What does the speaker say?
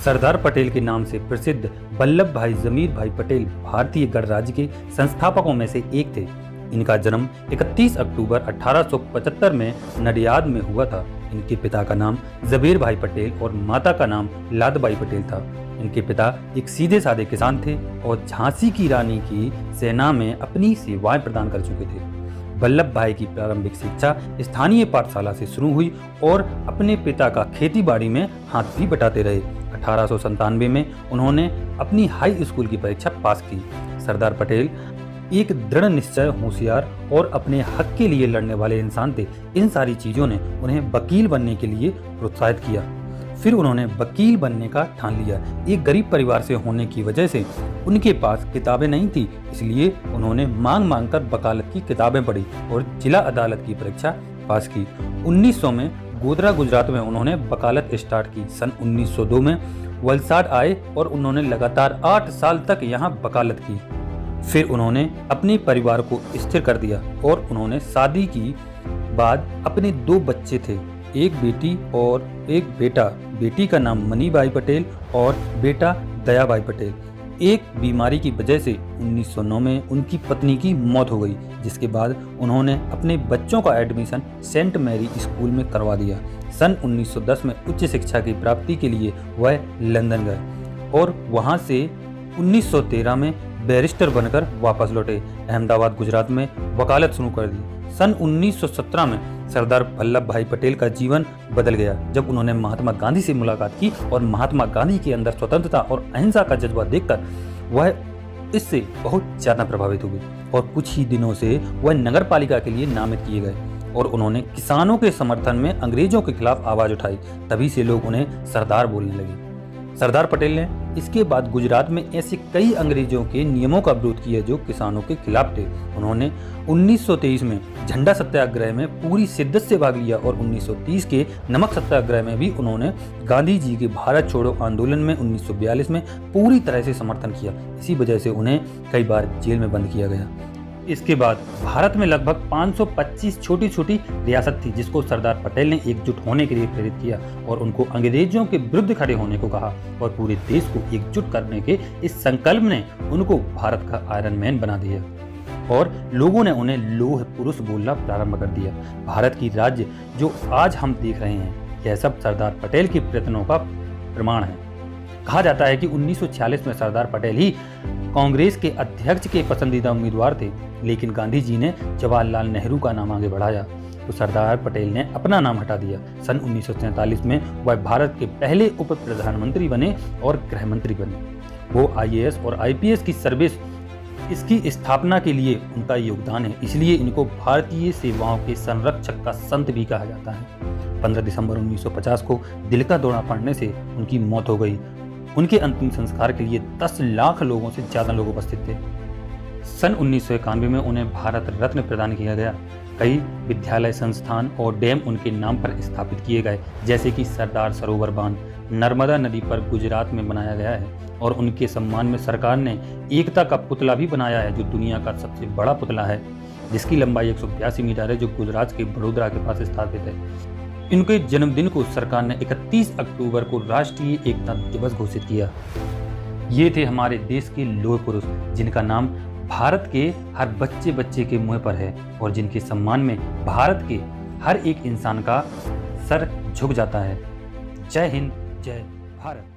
सरदार पटेल के नाम से प्रसिद्ध वल्लभ भाई जमीर भाई पटेल भारतीय गणराज्य के संस्थापकों में से एक थे। इनका जन्म 31 अक्टूबर 1875 में नडियाद में हुआ था। इनके पिता का नाम जबीर भाई पटेल और माता का नाम लादबाई पटेल था। इनके पिता एक सीधे साधे किसान थे और झांसी की रानी की सेना में अपनी सेवाएं प्रदान कर चुके थे। वल्लभ भाई की प्रारंभिक शिक्षा स्थानीय पाठशाला से शुरू हुई और अपने पिता का खेतीबाड़ी में हाथ भी बटाते रहे। 1897 में उन्होंने अपनी हाई स्कूल की परीक्षा पास की। सरदार पटेल एक दृढ़ निश्चय, होशियार और अपने हक के लिए लड़ने वाले इंसान थे। इन सारी चीजों ने उन्हें वकील बनने के लिए प्रोत्साहित किया। फिर उन्होंने वकील बनने का ठान लिया। एक गरीब परिवार से होने की वजह से उनके पास किताबें नहीं थी, इसलिए उन्होंने मांग मांग कर वकालत की किताबें पढ़ी और जिला अदालत की परीक्षा पास की। 1900 में गोधरा गुजरात में उन्होंने वकालत स्टार्ट की। सन 1902 में वलसाड आए और उन्होंने लगातार 8 साल तक यहाँ वकालत की। फिर उन्होंने अपने परिवार को स्थिर कर दिया और उन्होंने शादी की बाद अपने 2 बच्चे थे, एक बेटी और एक बेटा। बेटी का नाम मनीबाई पटेल और बेटा दयाबाई पटेल। एक बीमारी की वजह से 1909 में उनकी पत्नी की मौत हो गई, जिसके बाद उन्होंने अपने बच्चों का एडमिशन सेंट मैरी स्कूल में करवा दिया। सन 1910 में उच्च शिक्षा की प्राप्ति के लिए वह लंदन गए और वहां से 1913 में बैरिस्टर बनकर वापस लौटे। अहमदाबाद गुजरात में वकालत शुरू कर दी। सन 1917 में सरदार वल्लभ भाई पटेल का जीवन बदल गया जब उन्होंने महात्मा गांधी से मुलाकात की और महात्मा गांधी के अंदर स्वतंत्रता और अहिंसा का जज्बा देखकर वह इससे बहुत ज्यादा प्रभावित हुए और कुछ ही दिनों से वह नगर पालिका के लिए नामित किए गए और उन्होंने किसानों के समर्थन में अंग्रेजों के खिलाफ आवाज उठाई। तभी से लोग उन्हें सरदार बोलने लगे। सरदार पटेल ने इसके बाद गुजरात में ऐसे कई अंग्रेजों के नियमों का विरोध किया जो किसानों के खिलाफ थे। उन्होंने 1923 में झंडा सत्याग्रह में पूरी शिद्दत से भाग लिया और 1930 के नमक सत्याग्रह में भी उन्होंने गांधी जी के भारत छोड़ो आंदोलन में 1942 में पूरी तरह से समर्थन किया। इसी वजह से उन्हें कई बार जेल में बंद किया गया। इसके बाद भारत में लगभग 525 छोटी छोटी रियासत थी, जिसको सरदार पटेल ने एकजुट होने के लिए प्रेरित किया और उनको अंग्रेजों के विरुद्ध खड़े होने को कहा और पूरे देश को एकजुट करने के इस संकल्प ने उनको भारत का आयरन मैन बना दिया और लोगों ने उन्हें लौह पुरुष बोलना प्रारंभ कर दिया। भारत की राज्य जो आज हम देख रहे हैं, यह सब सरदार पटेल के प्रयत्नों का प्रमाण है। कहा जाता है कि 1946 में सरदार पटेल ही कांग्रेस के अध्यक्ष के पसंदीदा उम्मीदवार थे, लेकिन गांधी जी ने जवाहरलाल नेहरू का नाम आगे बढ़ाया तो सरदार पटेल ने अपना नाम हटा दिया। सन 1947 में वह भारत के पहले उप प्रधानमंत्री बने और गृह मंत्री बने। वो IAS और IPS की सर्विस, इसकी स्थापना के लिए उनका योगदान है, इसलिए इनको भारतीय सेवाओं के संरक्षक का संत भी कहा जाता है। 15 दिसंबर 1950 को दिल का दौरा पड़ने से उनकी मौत हो गई। उनके अंतिम संस्कार के लिए 10 लाख लोगों से ज्यादा लोग उपस्थित थे। सन 1991 में उन्हें भारत रत्न प्रदान किया गया। कई विद्यालय, संस्थान और डैम उनके नाम पर स्थापित किए गए, जैसे कि सरदार सरोवर बांध नर्मदा नदी पर गुजरात में बनाया गया है और उनके सम्मान में सरकार ने एकता का पुतला भी बनाया है, जो दुनिया का सबसे बड़ा पुतला है, जिसकी लंबाई 182 मीटर है, जो गुजरात के वडोदरा के पास स्थापित है। इनके जन्मदिन को सरकार ने 31 अक्टूबर को राष्ट्रीय एकता दिवस घोषित किया। ये थे हमारे देश के लौह पुरुष, जिनका नाम भारत के हर बच्चे बच्चे के मुंह पर है और जिनके सम्मान में भारत के हर एक इंसान का सर झुक जाता है। जय हिंद, जय भारत।